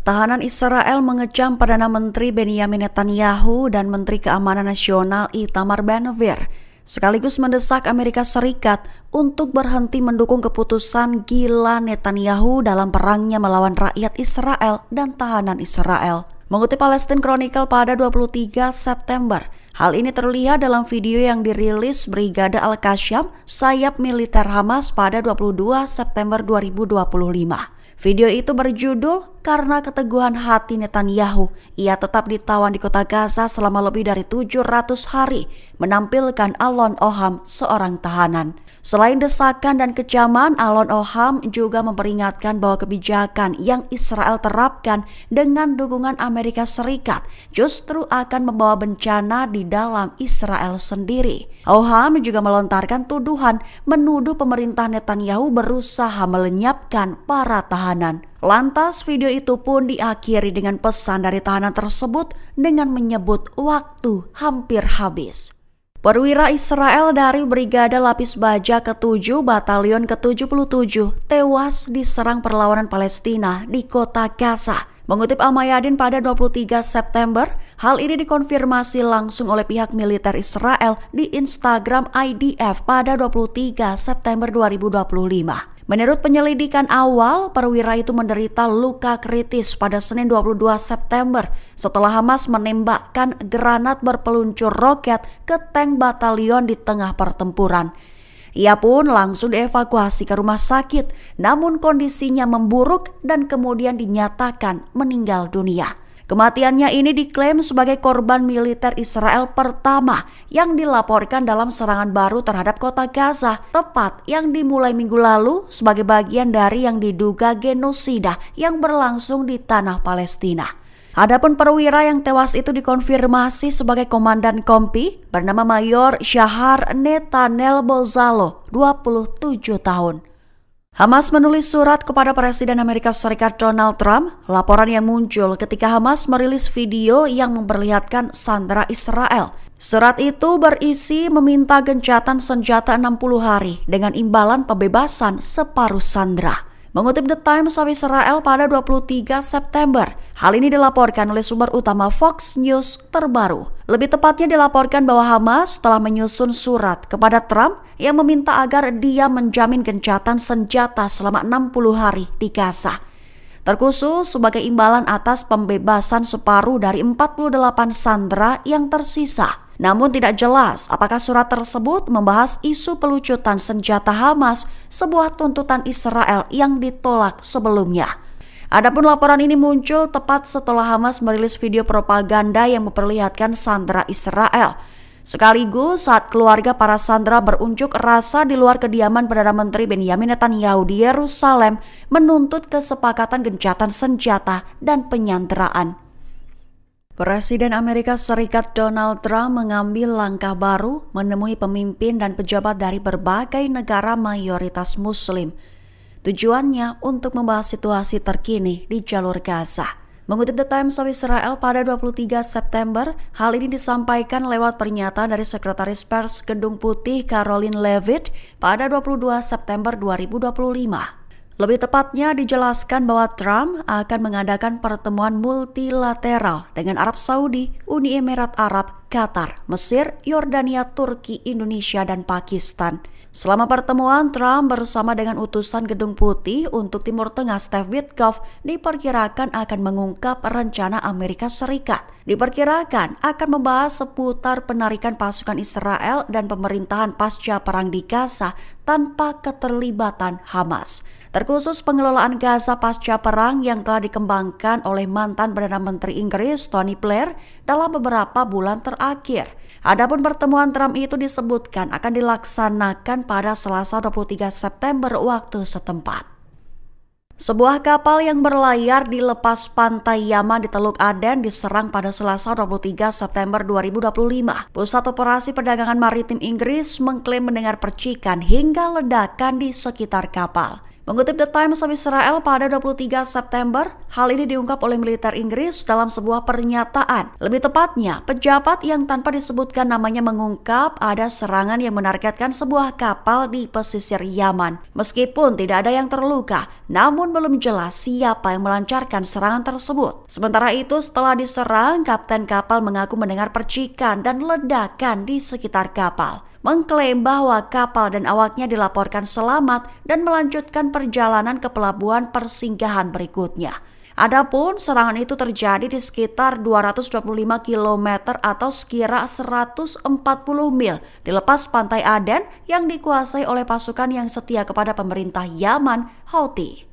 Tahanan Israel mengecam Perdana Menteri Benjamin Netanyahu dan Menteri Keamanan Nasional Itamar Ben-Gvir, sekaligus mendesak Amerika Serikat untuk berhenti mendukung keputusan gila Netanyahu dalam perangnya melawan rakyat Israel dan tahanan Israel. Mengutip Palestine Chronicle pada 23 September, hal ini terlihat dalam video yang dirilis Brigade Al-Qassam, sayap militer Hamas pada 22 September 2025. Video itu berjudul "Karena Keteguhan Hati Netanyahu, ia tetap ditawan di kota Gaza selama lebih dari 700 hari", menampilkan Alon Oham, seorang tahanan. Selain desakan dan kecaman, Alon Oham juga memperingatkan bahwa kebijakan yang Israel terapkan dengan dukungan Amerika Serikat justru akan membawa bencana di dalam Israel sendiri. Oham juga melontarkan tuduhan menuduh pemerintah Netanyahu berusaha melenyapkan para tahanan. Lantas video itu pun diakhiri dengan pesan dari tahanan tersebut dengan menyebut waktu hampir habis. Perwira Israel dari Brigade Lapis Baja ke-7 Batalion ke-77 tewas diserang perlawanan Palestina di kota Gaza. Mengutip Al-Mayadin pada 23 September, hal ini dikonfirmasi langsung oleh pihak militer Israel di Instagram IDF pada 23 September 2025. Menurut penyelidikan awal, perwira itu menderita luka kritis pada Senin 22 September setelah Hamas menembakkan granat berpeluncur roket ke tank batalion di tengah pertempuran. Ia pun langsung dievakuasi ke rumah sakit, namun kondisinya memburuk dan kemudian dinyatakan meninggal dunia. Kematiannya ini diklaim sebagai korban militer Israel pertama yang dilaporkan dalam serangan baru terhadap kota Gaza, tepat yang dimulai minggu lalu sebagai bagian dari yang diduga genosida yang berlangsung di tanah Palestina. Adapun perwira yang tewas itu dikonfirmasi sebagai komandan kompi bernama Mayor Shahar Netanel Bozalo, 27 tahun. Hamas menulis surat kepada Presiden Amerika Serikat Donald Trump, laporan yang muncul ketika Hamas merilis video yang memperlihatkan sandera Israel. Surat itu berisi meminta gencatan senjata 60 hari dengan imbalan pembebasan separuh sandera. Mengutip The Times of Israel pada 23 September, hal ini dilaporkan oleh sumber utama Fox News terbaru. Lebih tepatnya dilaporkan bahwa Hamas telah menyusun surat kepada Trump yang meminta agar dia menjamin gencatan senjata selama 60 hari di Gaza, terkhusus sebagai imbalan atas pembebasan separuh dari 48 sandera yang tersisa. Namun tidak jelas apakah surat tersebut membahas isu pelucutan senjata Hamas, sebuah tuntutan Israel yang ditolak sebelumnya. Adapun laporan ini muncul tepat setelah Hamas merilis video propaganda yang memperlihatkan sandera Israel. Sekaligus saat keluarga para sandera berunjuk rasa di luar kediaman Perdana Menteri Benjamin Netanyahu di Yerusalem menuntut kesepakatan gencatan senjata dan penyanderaan. Presiden Amerika Serikat Donald Trump mengambil langkah baru menemui pemimpin dan pejabat dari berbagai negara mayoritas Muslim. Tujuannya untuk membahas situasi terkini di jalur Gaza. Mengutip The Times of Israel pada 23 September, hal ini disampaikan lewat pernyataan dari Sekretaris Pers Gedung Putih Karoline Leavitt pada 22 September 2025. Lebih tepatnya dijelaskan bahwa Trump akan mengadakan pertemuan multilateral dengan Arab Saudi, Uni Emirat Arab, Qatar, Mesir, Yordania, Turki, Indonesia, dan Pakistan. Selama pertemuan, Trump bersama dengan utusan Gedung Putih untuk Timur Tengah Steve Witkoff diperkirakan akan mengungkap rencana Amerika Serikat. Diperkirakan akan membahas seputar penarikan pasukan Israel dan pemerintahan pasca perang di Gaza tanpa keterlibatan Hamas. Terkhusus pengelolaan Gaza pasca perang yang telah dikembangkan oleh mantan Perdana Menteri Inggris Tony Blair dalam beberapa bulan terakhir. Adapun pertemuan Trump itu disebutkan akan dilaksanakan pada Selasa 23 September waktu setempat. Sebuah kapal yang berlayar di lepas pantai Yaman di Teluk Aden diserang pada Selasa 23 September 2025. Pusat Operasi Perdagangan Maritim Inggris mengklaim mendengar percikan hingga ledakan di sekitar kapal. Mengutip The Times of Israel pada 23 September, hal ini diungkap oleh militer Inggris dalam sebuah pernyataan. Lebih tepatnya, pejabat yang tanpa disebutkan namanya mengungkap ada serangan yang menargetkan sebuah kapal di pesisir Yaman. Meskipun tidak ada yang terluka, namun belum jelas siapa yang melancarkan serangan tersebut. Sementara itu, setelah diserang, kapten kapal mengaku mendengar percikan dan ledakan di sekitar kapal, mengklaim bahwa kapal dan awaknya dilaporkan selamat dan melanjutkan perjalanan ke pelabuhan persinggahan berikutnya. Adapun serangan itu terjadi di sekitar 225 km atau sekira 140 mil di lepas pantai Aden yang dikuasai oleh pasukan yang setia kepada pemerintah Yaman, Houthi.